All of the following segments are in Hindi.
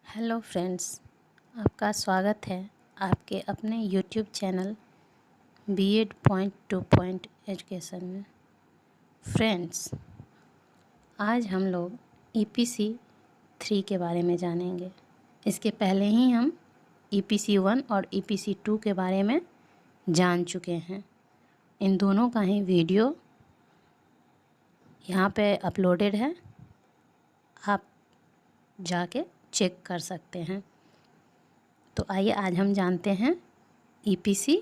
हेलो फ्रेंड्स, आपका स्वागत है आपके अपने YouTube channel B.Ed point two point education में। फ्रेंड्स, आज हम लोग EPC 3 के बारे में जानेंगे। इसके पहले ही हम EPC 1 और EPC 2 के बारे में जान चुके हैं। इन दोनों का ही वीडियो यहाँ पे अपलोडेड है, आप जाके चेक कर सकते हैं। तो आइए आज हम जानते हैं EPC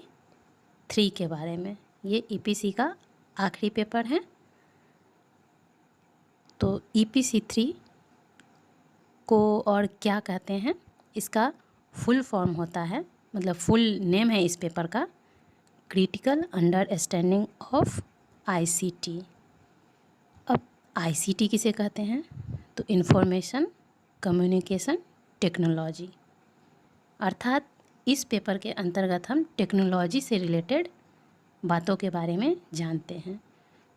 3 के बारे में। ये EPC का आखिरी पेपर है। तो EPC 3 को और क्या कहते हैं, इसका फुल फॉर्म होता है, मतलब फुल नेम है इस पेपर का, क्रिटिकल अंडरस्टैंडिंग ऑफ ICT। अब ICT किसे कहते हैं? तो इंफॉर्मेशन कम्युनिकेशन टेक्नोलॉजी। अर्थात इस पेपर के अंतर्गत हम टेक्नोलॉजी से रिलेटेड बातों के बारे में जानते हैं।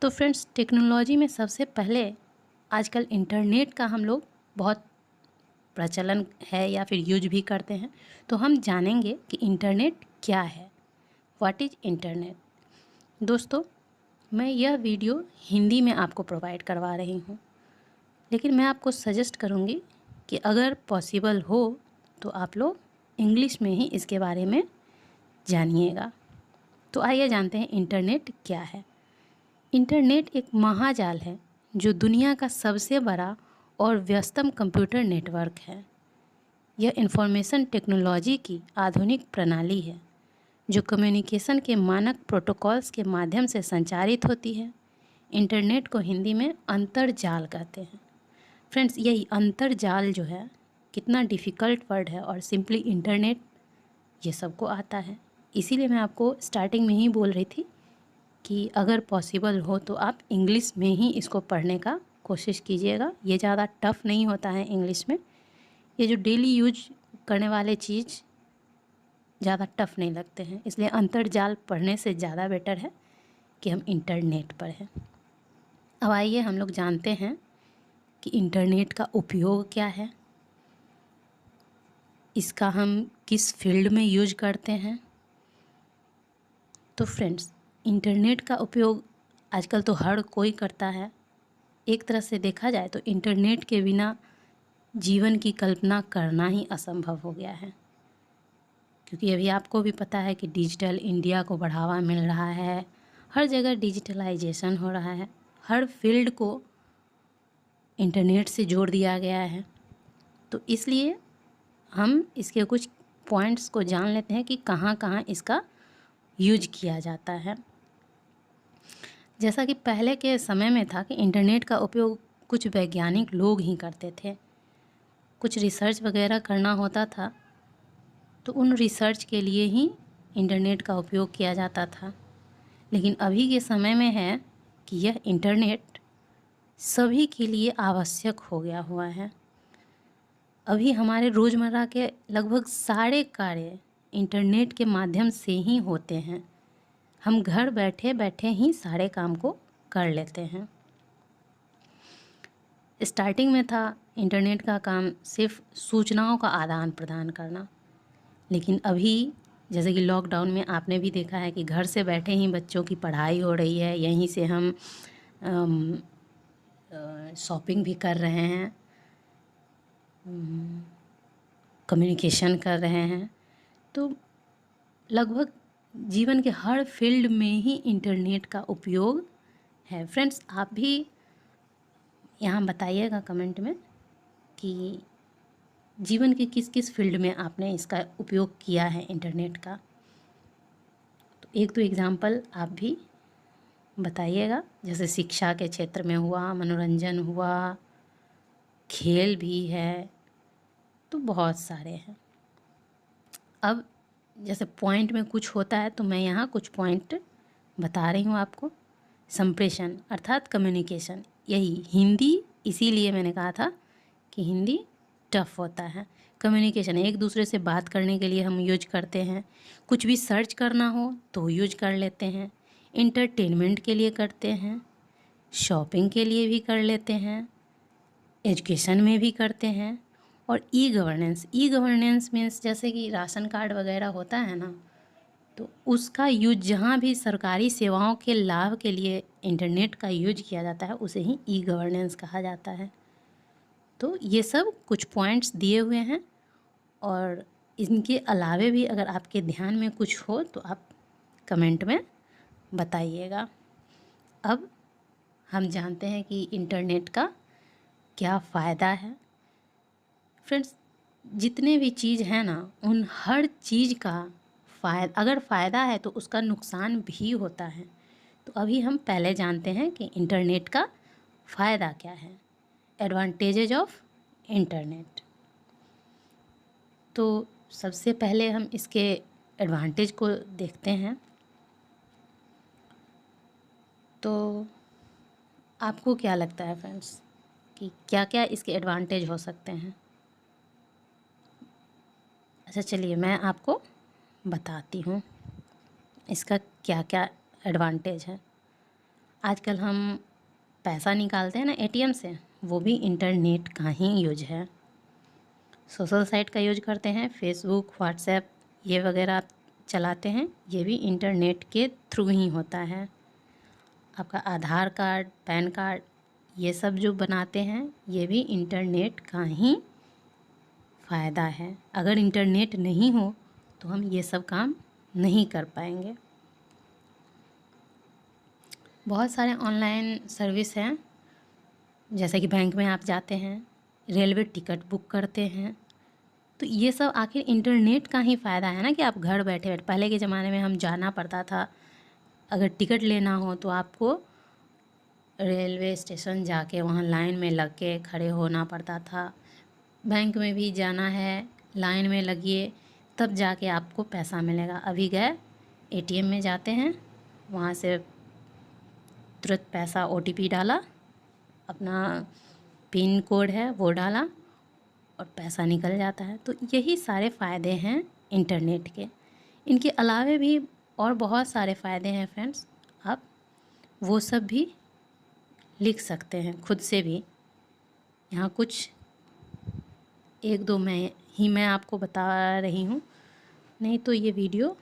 तो फ्रेंड्स, टेक्नोलॉजी में सबसे पहले आजकल इंटरनेट का हम लोग बहुत प्रचलन है या फिर यूज भी करते हैं। तो हम जानेंगे कि इंटरनेट क्या है, व्हाट इज़ इंटरनेट। दोस्तों, मैं यह वीडियो हिंदी में आपको प्रोवाइड करवा रही हूँ, लेकिन मैं आपको सजेस्ट करूँगी कि अगर पॉसिबल हो तो आप लोग इंग्लिश में ही इसके बारे में जानिएगा। तो आइए जानते हैं इंटरनेट क्या है। इंटरनेट एक महाजाल है जो दुनिया का सबसे बड़ा और व्यस्तम कंप्यूटर नेटवर्क है। यह इंफॉर्मेशन टेक्नोलॉजी की आधुनिक प्रणाली है जो कम्युनिकेशन के मानक प्रोटोकॉल्स के माध्यम से संचारित होती है। इंटरनेट को हिंदी में अंतर्जाल कहते हैं। फ्रेंड्स, यही अंतर्जाल जो है कितना डिफ़िकल्ट वर्ड है, और सिंपली इंटरनेट ये सबको आता है। इसीलिए मैं आपको स्टार्टिंग में ही बोल रही थी कि अगर पॉसिबल हो तो आप इंग्लिश में ही इसको पढ़ने का कोशिश कीजिएगा। ये ज़्यादा टफ़ नहीं होता है इंग्लिश में। ये जो डेली यूज करने वाले चीज़ ज़्यादा टफ़ नहीं लगते हैं, इसलिए अंतर्जाल पढ़ने से ज़्यादा बेटर है कि हम इंटरनेट पढ़ें। अब आइए हम लोग जानते हैं कि इंटरनेट का उपयोग क्या है, इसका हम किस फील्ड में यूज करते हैं। तो फ्रेंड्स, इंटरनेट का उपयोग आजकल तो हर कोई करता है। एक तरह से देखा जाए तो इंटरनेट के बिना जीवन की कल्पना करना ही असंभव हो गया है, क्योंकि अभी आपको भी पता है कि डिजिटल इंडिया को बढ़ावा मिल रहा है, हर जगह डिजिटलाइजेशन हो रहा है, हर फील्ड को इंटरनेट से जोड़ दिया गया है। तो इसलिए हम इसके कुछ पॉइंट्स को जान लेते हैं कि कहाँ कहाँ इसका यूज किया जाता है। जैसा कि पहले के समय में था कि इंटरनेट का उपयोग कुछ वैज्ञानिक लोग ही करते थे। कुछ रिसर्च वगैरह करना होता था तो उन रिसर्च के लिए ही इंटरनेट का उपयोग किया जाता था। लेकिन अभी के समय में है कि यह इंटरनेट सभी के लिए आवश्यक हो गया हुआ है। अभी हमारे रोज़मर्रा के लगभग सारे कार्य इंटरनेट के माध्यम से ही होते हैं। हम घर बैठे बैठे ही सारे काम को कर लेते हैं। स्टार्टिंग में था इंटरनेट का काम सिर्फ सूचनाओं का आदान प्रदान करना, लेकिन अभी जैसे कि लॉकडाउन में आपने भी देखा है कि घर से बैठे ही बच्चों की पढ़ाई हो रही है, यहीं से हम शॉपिंग भी कर रहे हैं, कम्युनिकेशन कर रहे हैं। तो लगभग जीवन के हर फील्ड में ही इंटरनेट का उपयोग है। फ्रेंड्स, आप भी यहाँ बताइएगा कमेंट में कि जीवन के किस किस फील्ड में आपने इसका उपयोग किया है इंटरनेट का। तो एक दो एग्ज़ाम्पल आप भी बताइएगा, जैसे शिक्षा के क्षेत्र में हुआ, मनोरंजन हुआ, खेल भी है, तो बहुत सारे हैं। अब जैसे पॉइंट में कुछ होता है तो मैं यहाँ कुछ पॉइंट बता रही हूँ आपको। संप्रेषण अर्थात कम्युनिकेशन, यही हिंदी, इसीलिए मैंने कहा था कि हिंदी टफ होता है। कम्युनिकेशन एक दूसरे से बात करने के लिए हम यूज करते हैं। कुछ भी सर्च करना हो तो यूज कर लेते हैं। इंटरटेनमेंट के लिए करते हैं, शॉपिंग के लिए भी कर लेते हैं, एजुकेशन में भी करते हैं, और ई गवर्नेंस मीन्स जैसे कि राशन कार्ड वगैरह होता है ना, तो उसका यूज जहाँ भी सरकारी सेवाओं के लाभ के लिए इंटरनेट का यूज किया जाता है उसे ही ई गवर्नेंस कहा जाता है। तो ये सब कुछ पॉइंट्स दिए हुए हैं, और इनके अलावे भी अगर आपके ध्यान में कुछ हो तो आप कमेंट में बताइएगा। अब हम जानते हैं कि इंटरनेट का क्या फ़ायदा है। फ्रेंड्स, जितने भी चीज़ हैं ना, उन हर चीज़ का अगर फ़ायदा है तो उसका नुकसान भी होता है। तो अभी हम पहले जानते हैं कि इंटरनेट का फ़ायदा क्या है, एडवांटेजेज ऑफ इंटरनेट। तो सबसे पहले हम इसके एडवांटेज को देखते हैं। तो आपको क्या लगता है फ्रेंड्स कि क्या क्या इसके एडवांटेज हो सकते हैं? अच्छा, चलिए मैं आपको बताती हूँ इसका क्या क्या एडवांटेज है। आजकल हम पैसा निकालते हैं ना एटीएम से, वो भी इंटरनेट का ही यूज है। सोशल साइट का यूज करते हैं, फेसबुक, व्हाट्सएप ये वगैरह आप चलाते हैं, ये भी इंटरनेट के थ्रू ही होता है। आपका आधार कार्ड, पैन कार्ड ये सब जो बनाते हैं, ये भी इंटरनेट का ही फ़ायदा है। अगर इंटरनेट नहीं हो तो हम ये सब काम नहीं कर पाएंगे। बहुत सारे ऑनलाइन सर्विस हैं, जैसे कि बैंक में आप जाते हैं, रेलवे टिकट बुक करते हैं, तो ये सब आखिर इंटरनेट का ही फ़ायदा है ना, कि आप घर बैठे बैठे, पहले के ज़माने में हम जाना पड़ता था, अगर टिकट लेना हो तो आपको रेलवे स्टेशन जाके वहाँ लाइन में लग के खड़े होना पड़ता था। बैंक में भी जाना है, लाइन में लगिए तब जाके आपको पैसा मिलेगा। अभी गए एटीएम में जाते हैं, वहाँ से तुरंत पैसा ओटीपी डाला, अपना पिन कोड है वो डाला और पैसा निकल जाता है। तो यही सारे फ़ायदे हैं इंटरनेट के। इनके अलावे भी और बहुत सारे फ़ायदे हैं फ्रेंड्स, आप वो सब भी लिख सकते हैं खुद से भी। यहाँ कुछ एक दो मैं आपको बता रही हूँ, नहीं तो ये वीडियो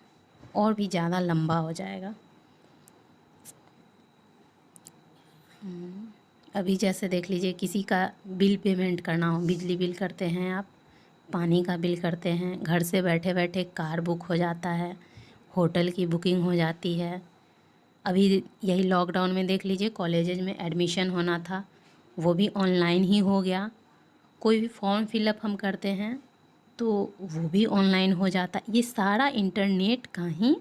और भी ज़्यादा लंबा हो जाएगा। अभी जैसे देख लीजिए, किसी का बिल पेमेंट करना हो, बिजली बिल करते हैं आप, पानी का बिल करते हैं, घर से बैठे बैठे कार बुक हो जाता है, होटल की बुकिंग हो जाती है। अभी यही लॉकडाउन में देख लीजिए, कॉलेजेज में एडमिशन होना था, वो भी ऑनलाइन ही हो गया। कोई भी फॉर्म फिलअप हम करते हैं तो वो भी ऑनलाइन हो जाता है। ये सारा इंटरनेट का ही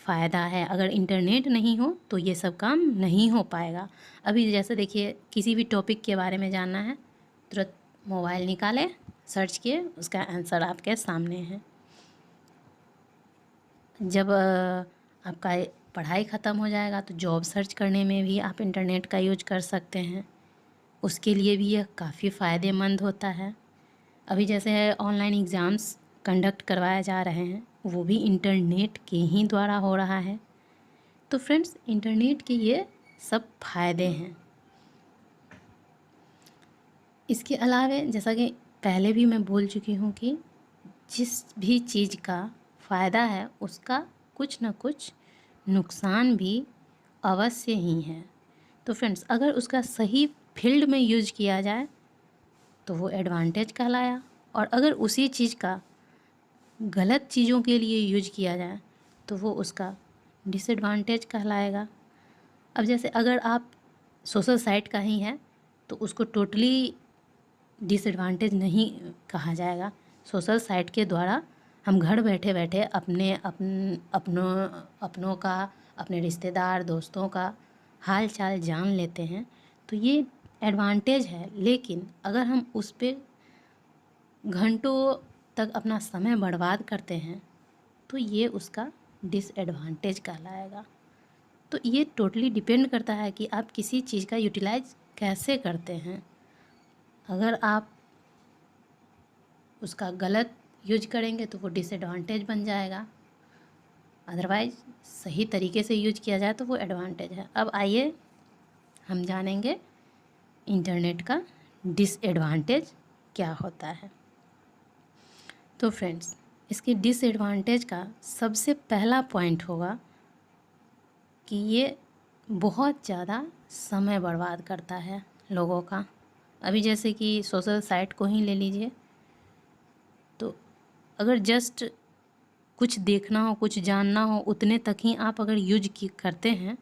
फ़ायदा है। अगर इंटरनेट नहीं हो तो ये सब काम नहीं हो पाएगा। अभी जैसे देखिए, किसी भी टॉपिक के बारे में जानना है, तुरंत मोबाइल निकाले, सर्च किए, उसका आंसर आपके सामने है। जब आपका पढ़ाई ख़त्म हो जाएगा तो जॉब सर्च करने में भी आप इंटरनेट का यूज कर सकते हैं, उसके लिए भी यह काफ़ी फ़ायदेमंद होता है। अभी जैसे ऑनलाइन एग्ज़ाम्स कंडक्ट करवाए जा रहे हैं, वो भी इंटरनेट के ही द्वारा हो रहा है। तो फ्रेंड्स, इंटरनेट के ये सब फ़ायदे हैं। इसके अलावा जैसा कि पहले भी मैं बोल चुकी हूँ कि जिस भी चीज़ का फ़ायदा है उसका कुछ ना कुछ नुकसान भी अवश्य ही है। तो फ्रेंड्स, अगर उसका सही फील्ड में यूज किया जाए तो वो एडवांटेज कहलाया, और अगर उसी चीज़ का गलत चीज़ों के लिए यूज किया जाए तो वो उसका डिसएडवांटेज कहलाएगा। अब जैसे अगर आप सोशल साइट का ही है तो उसको टोटली डिसएडवांटेज नहीं कहा जाएगा। सोशल साइट के द्वारा हम घर बैठे बैठे अपनों का, अपने रिश्तेदार दोस्तों का हाल चाल जान लेते हैं, तो ये एडवांटेज है। लेकिन अगर हम उस पर घंटों तक अपना समय बर्बाद करते हैं तो ये उसका डिसएडवांटेज कहलाएगा। तो ये टोटली डिपेंड करता है कि आप किसी चीज़ का यूटिलाइज कैसे करते हैं। अगर आप उसका गलत यूज करेंगे तो वो डिसएडवांटेज बन जाएगा, अदरवाइज सही तरीके से यूज किया जाए तो वो एडवांटेज है। अब आइए हम जानेंगे इंटरनेट का डिसएडवांटेज क्या होता है। तो फ्रेंड्स, इसकी डिसएडवांटेज का सबसे पहला पॉइंट होगा कि ये बहुत ज़्यादा समय बर्बाद करता है लोगों का। अभी जैसे कि सोशल साइट को ही ले लीजिए, तो अगर जस्ट कुछ देखना हो, कुछ जानना हो, उतने तक ही आप अगर यूज करते हैं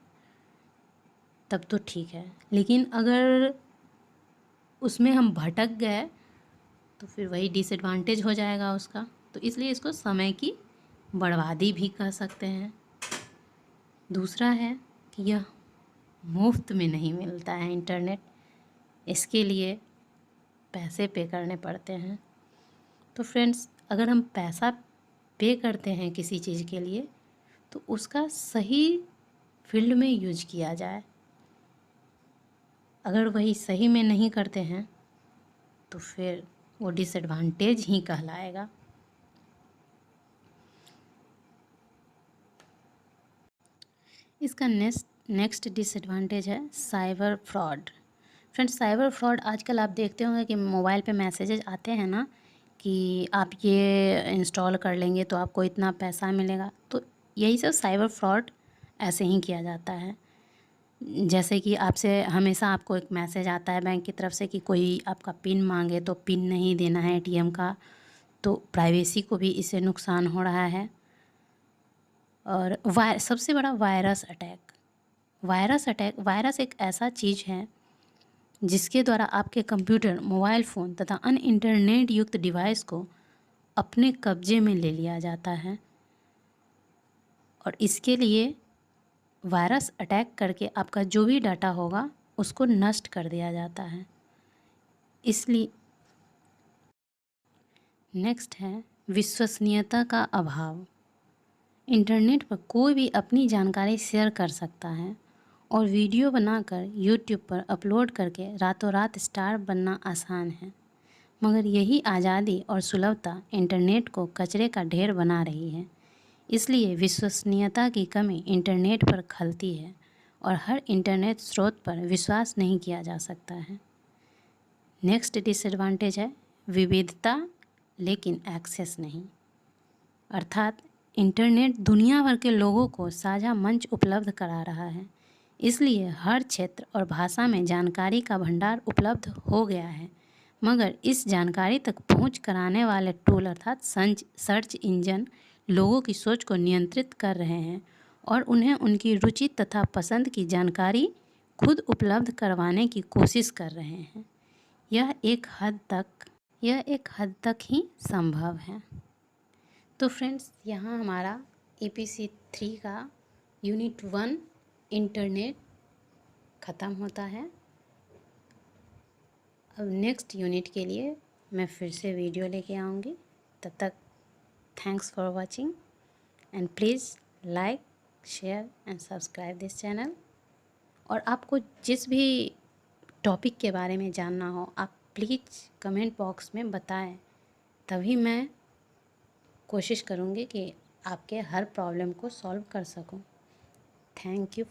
तब तो ठीक है, लेकिन अगर उसमें हम भटक गए तो फिर वही डिसएडवांटेज हो जाएगा उसका। तो इसलिए इसको समय की बर्बादी भी कह सकते हैं। दूसरा है कि यह मुफ्त में नहीं मिलता है इंटरनेट, इसके लिए पैसे पे करने पड़ते हैं। तो फ्रेंड्स, अगर हम पैसा पे करते हैं किसी चीज़ के लिए तो उसका सही फील्ड में यूज किया जाए। अगर वही सही में नहीं करते हैं तो फिर वो डिसएडवांटेज ही कहलाएगा। इसका नेक्स्ट डिसएडवांटेज है cyber fraud. Friends, cyber fraud आजकल आप देखते होंगे कि मोबाइल पे मैसेजेस आते हैं ना कि आप ये इंस्टॉल कर लेंगे तो आपको इतना पैसा मिलेगा। तो यही सब साइबर फ्रॉड ऐसे ही किया जाता है। जैसे कि आपसे हमेशा आपको एक मैसेज आता है बैंक की तरफ से कि कोई आपका पिन मांगे तो पिन नहीं देना है एटीएम का, तो प्राइवेसी को भी इससे नुकसान हो रहा है। और सबसे बड़ा वायरस अटैक। वायरस एक ऐसा चीज़ है जिसके द्वारा आपके कंप्यूटर, मोबाइल फ़ोन तथा अन्य इंटरनेट युक्त डिवाइस को अपने कब्जे में ले लिया जाता है और इसके लिए वायरस अटैक करके आपका जो भी डाटा होगा उसको नष्ट कर दिया जाता है। इसलिए नेक्स्ट है विश्वसनीयता का अभाव। इंटरनेट पर कोई भी अपनी जानकारी शेयर कर सकता है और वीडियो बनाकर यूट्यूब पर अपलोड करके रातों रात स्टार बनना आसान है, मगर यही आज़ादी और सुलभता इंटरनेट को कचरे का ढेर बना रही है। इसलिए विश्वसनीयता की कमी इंटरनेट पर खलती है और हर इंटरनेट स्रोत पर विश्वास नहीं किया जा सकता है। नेक्स्ट डिसएडवांटेज है विविधता लेकिन एक्सेस नहीं। अर्थात इंटरनेट दुनिया भर के लोगों को साझा मंच उपलब्ध करा रहा है, इसलिए हर क्षेत्र और भाषा में जानकारी का भंडार उपलब्ध हो गया है, मगर इस जानकारी तक पहुंच कराने वाले टूल अर्थात सर्च इंजन लोगों की सोच को नियंत्रित कर रहे हैं और उन्हें उनकी रुचि तथा पसंद की जानकारी खुद उपलब्ध करवाने की कोशिश कर रहे हैं। यह एक हद तक ही संभव है। तो फ्रेंड्स, यहाँ हमारा EPC 3 का यूनिट 1 इंटरनेट ख़त्म होता है। अब नेक्स्ट यूनिट के लिए मैं फिर से वीडियो लेके आऊँगी। तब तक thanks for watching and please like, share and subscribe this channel. और आपको जिस भी टॉपिक के बारे में जानना हो आप प्लीज़ कमेंट बॉक्स में बताएं, तभी मैं कोशिश करूँगी कि आपके हर प्रॉब्लम को सॉल्व कर सकूं। Thank you.